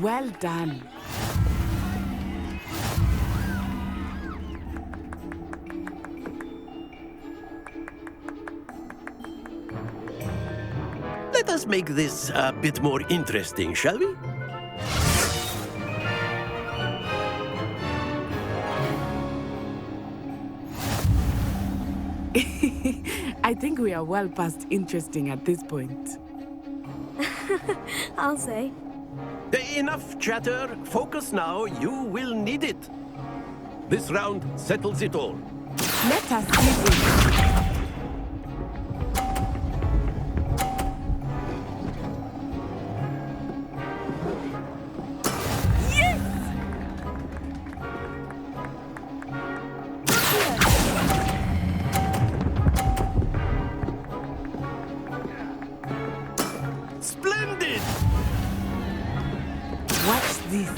Well done. Let us make this a bit more interesting, shall we? I think we are well past interesting at this point. I'll say. Enough chatter. Focus now. You will need it. This round settles it all. Let us see this. Splendid! Watch this.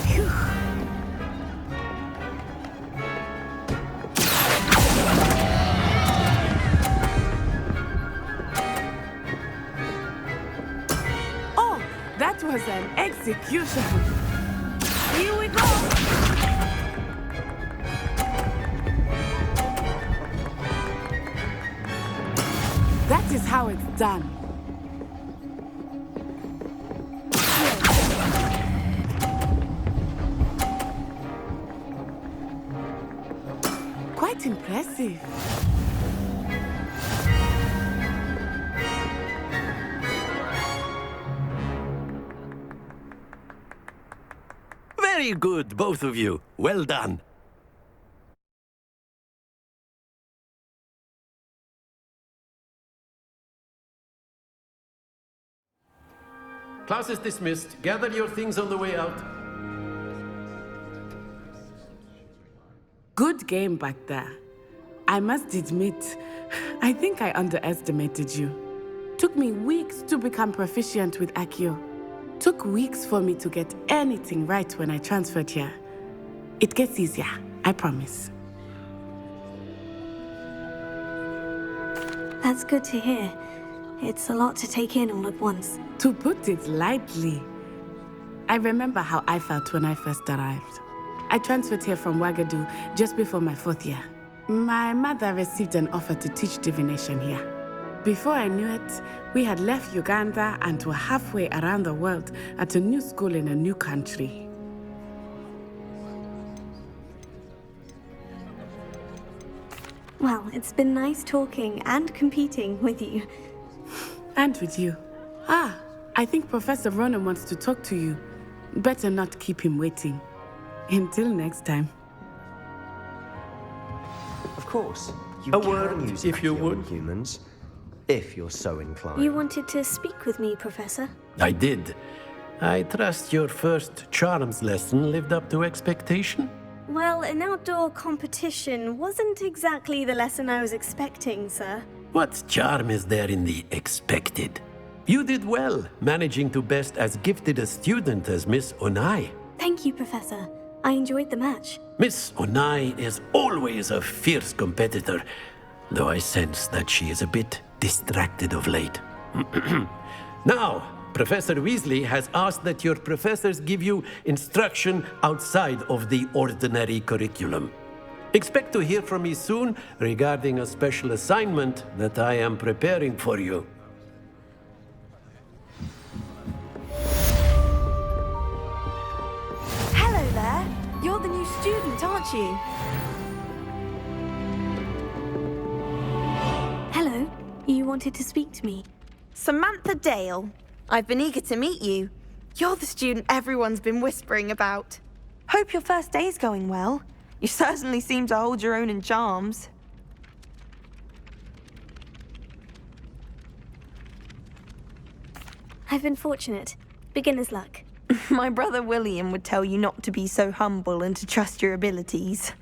Phew. Oh, that was an execution. Here we go. That is how it's done. Quite impressive. Very good, both of you. Well done. Class is dismissed. Gather your things on the way out. Good game back there. I must admit, I think I underestimated you. Took me weeks to become proficient with Accio. Took weeks for me to get anything right when I transferred here. It gets easier, I promise. That's good to hear. It's a lot to take in all at once. To put it lightly, I remember how I felt when I first arrived. I transferred here from Ouagadougou just before my 4th year. My mother received an offer to teach divination here. Before I knew it, we had left Uganda and were halfway around the world at a new school in a new country. Well, it's been nice talking and competing with you. And with you. Ah, I think Professor Ronan wants to talk to you. Better not keep him waiting. Until next time. Of course. A word, use if you Accio would. on humans, if you're so inclined. You wanted to speak with me, Professor? I did. I trust your first charms lesson lived up to expectation? Well, an outdoor competition wasn't exactly the lesson I was expecting, sir. What charm is there in the expected? You did well, managing to best as gifted a student as Miss Onai. Thank you, Professor. I enjoyed the match. Miss Onai is always a fierce competitor, though I sense that she is a bit distracted of late. Now, Professor Weasley has asked that your professors give you instruction outside of the ordinary curriculum. Expect to hear from me soon regarding a special assignment that I am preparing for you. Hello there. You're the new student, aren't you? Hello. You wanted to speak to me? Samantha Dale. I've been eager to meet you. You're the student everyone's been whispering about. Hope your first day's going well. You certainly seem to hold your own in charms. I've been fortunate. Beginner's luck. My brother William would tell you not to be so humble and to trust your abilities.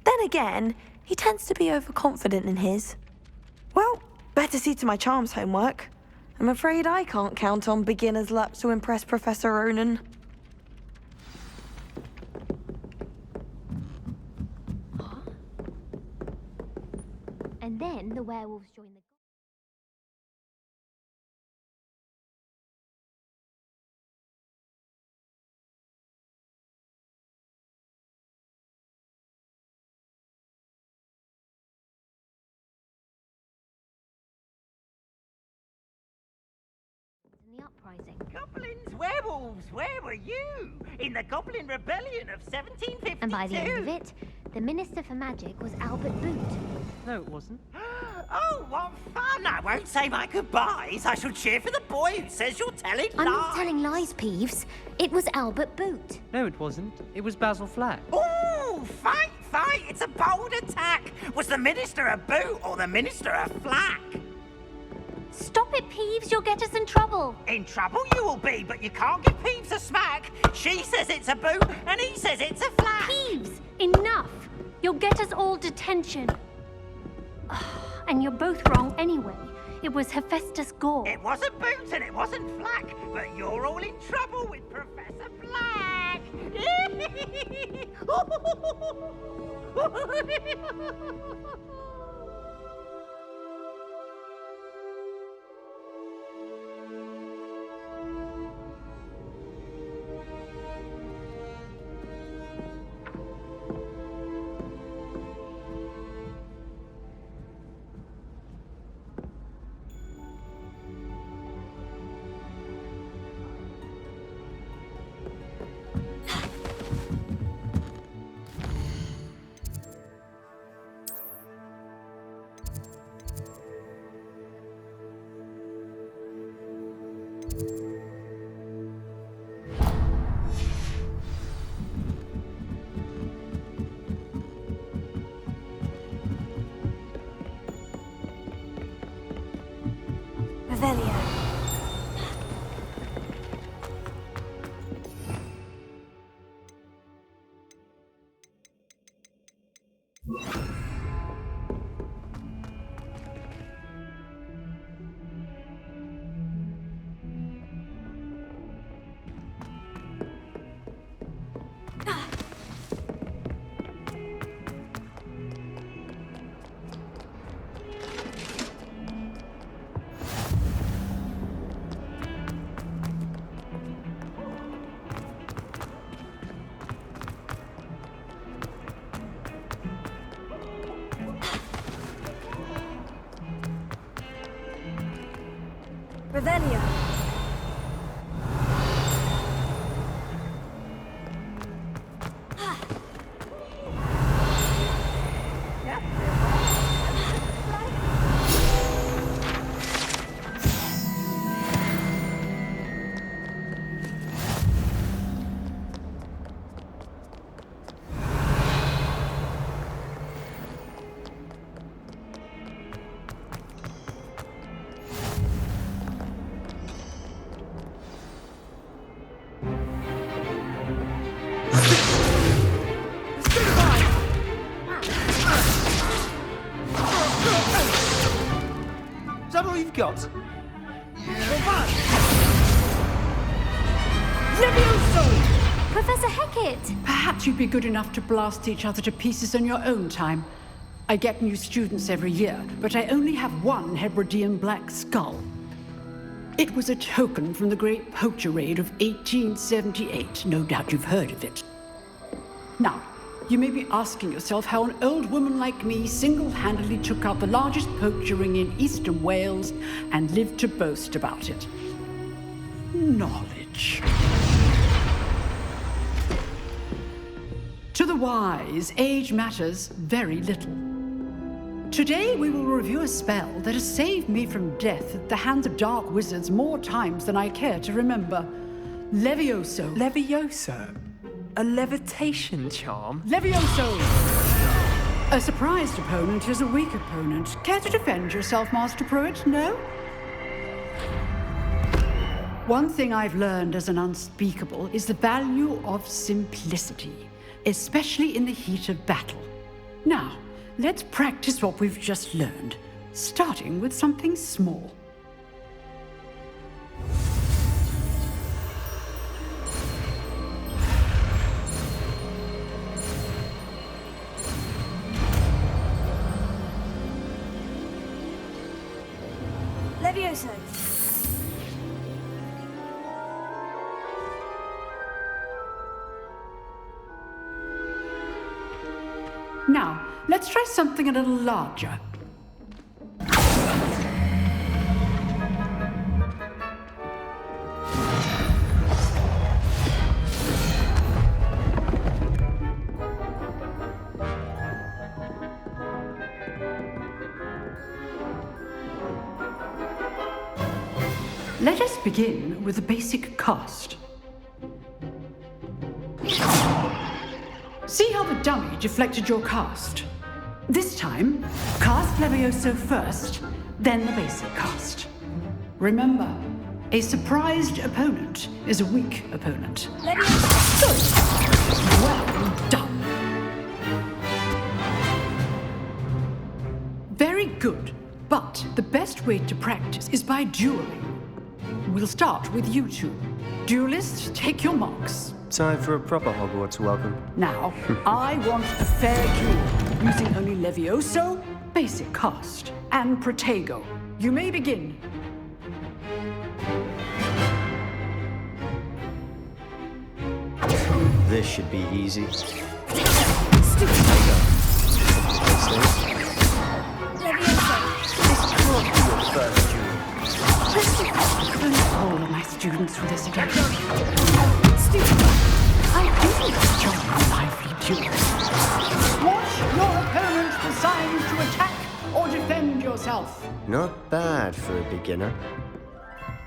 Then again, he tends to be overconfident in his. Well, better see to my charms homework. I'm afraid I can't count on beginner's luck to impress Professor Ronan. And then the werewolves join the... in the uprising. Goblins, werewolves, where were you? In the Goblin Rebellion of 1752. And by the end of it, the Minister for Magic was Albert Boot. No, it wasn't. Oh, what fun! I won't say my goodbyes. I shall cheer for the boy who says you're telling lies. I'm not telling lies, Peeves. It was Albert Boot. No, it wasn't. It was Basil Flack. Ooh, fight, fight! It's a bold attack. Was the Minister a boot or the Minister a flack? Stop it, Peeves. You'll get us in trouble. In trouble you will be, but you can't give Peeves a smack. She says it's a boot, and he says it's a flack. Peeves, enough. You'll get us all detention. And you're both wrong anyway. It was Hephaestus Gore. It wasn't boot and it wasn't flack, but you're all in trouble with Professor Black. Revelio. Revelio. Is that all you've got? Professor Hecat! Perhaps you'd be good enough to blast each other to pieces on your own time. I get new students every year, but I only have one Hebridean black skull. It was a token from the Great Poacher Raid of 1878. No doubt you've heard of it. Now, you may be asking yourself how an old woman like me single-handedly took out the largest poacher ring in eastern Wales and lived to boast about it. Knowledge. To the wise, age matters very little. Today we will review a spell that has saved me from death at the hands of dark wizards more times than I care to remember. Levioso. Levioso? A levitation charm? Levioso! A surprised opponent is a weak opponent. Care to defend yourself, Master Pruitt? No? One thing I've learned as an unspeakable is the value of simplicity, especially in the heat of battle. Now, let's practice what we've just learned, starting with something small. Levioso! Now, let's try something a little larger. Let us begin with the basic cast. See how the dummy deflected your cast? This time, cast Levioso first, then the basic cast. Remember, a surprised opponent is a weak opponent. Levioso! Good. Well done. Very good. But the best way to practice is by dueling. We'll start with you two. Duelists, take your marks. Time for a proper Hogwarts welcome. Now, I want a fair duel, using only Levioso, basic cast, and Protego. You may begin. This should be easy. I couldn't hold all of my students for this again. I didn't join a lively duel. Watch your opponent decide to attack or defend yourself. Not bad for a beginner.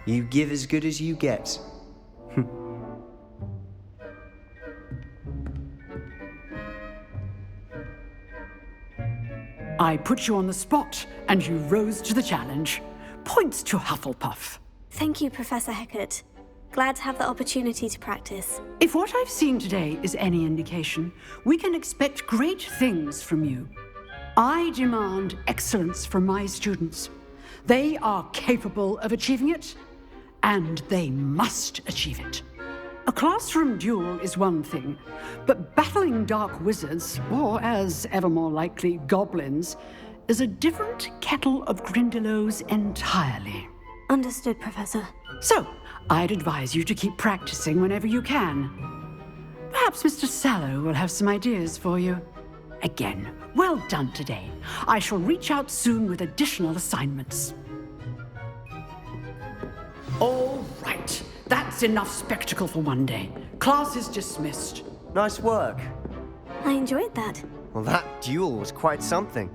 You give as good as you get. I put you on the spot, and you rose to the challenge. Points to Hufflepuff. Thank you, Professor Hecat. Glad to have the opportunity to practice. If what I've seen today is any indication, we can expect great things from you. I demand excellence from my students. They are capable of achieving it, and they must achieve it. A classroom duel is one thing, but battling dark wizards, or as ever more likely, goblins, is a different kettle of Grindylows entirely. Understood, Professor. So, I'd advise you to keep practicing whenever you can. Perhaps Mr. Sallow will have some ideas for you. Again, well done today. I shall reach out soon with additional assignments. All right. That's enough spectacle for one day. Class is dismissed. Nice work. I enjoyed that. Well, that duel was quite something.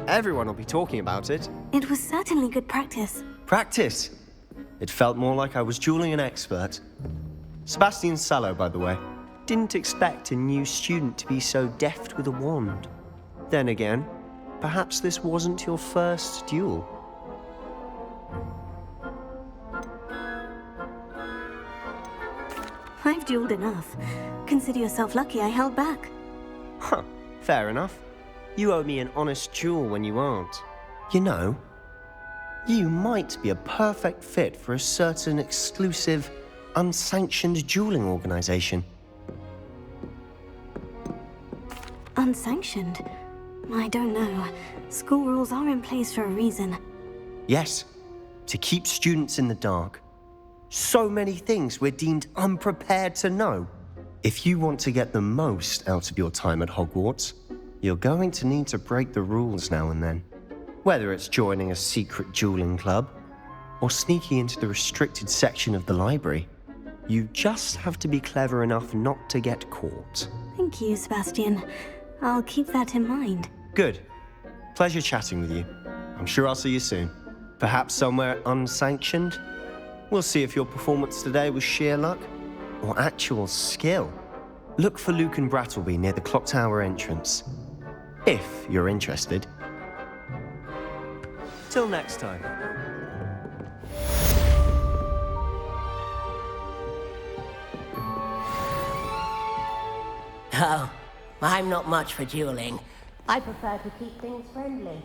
Everyone will be talking about it. It was certainly good practice. Practice. It felt more like I was dueling an expert. Sebastian Sallow, by the way. Didn't expect a new student to be so deft with a wand. Then again, perhaps this wasn't your first duel. I've dueled enough. Consider yourself lucky I held back. Huh, fair enough. You owe me an honest duel when you aren't. You know, you might be a perfect fit for a certain exclusive, unsanctioned dueling organization. Unsanctioned? I don't know. School rules are in place for a reason. Yes, to keep students in the dark. So many things we're deemed unprepared to know. If you want to get the most out of your time at Hogwarts, you're going to need to break the rules now and then. Whether it's joining a secret dueling club or sneaking into the restricted section of the library, you just have to be clever enough not to get caught. Thank you, Sebastian. I'll keep that in mind. Good. Pleasure chatting with you. I'm sure I'll see you soon. Perhaps somewhere unsanctioned? We'll see if your performance today was sheer luck or actual skill. Look for Luke and Brattleby near the clock tower entrance, if you're interested. Till next time. Oh, I'm not much for dueling. I prefer to keep things friendly.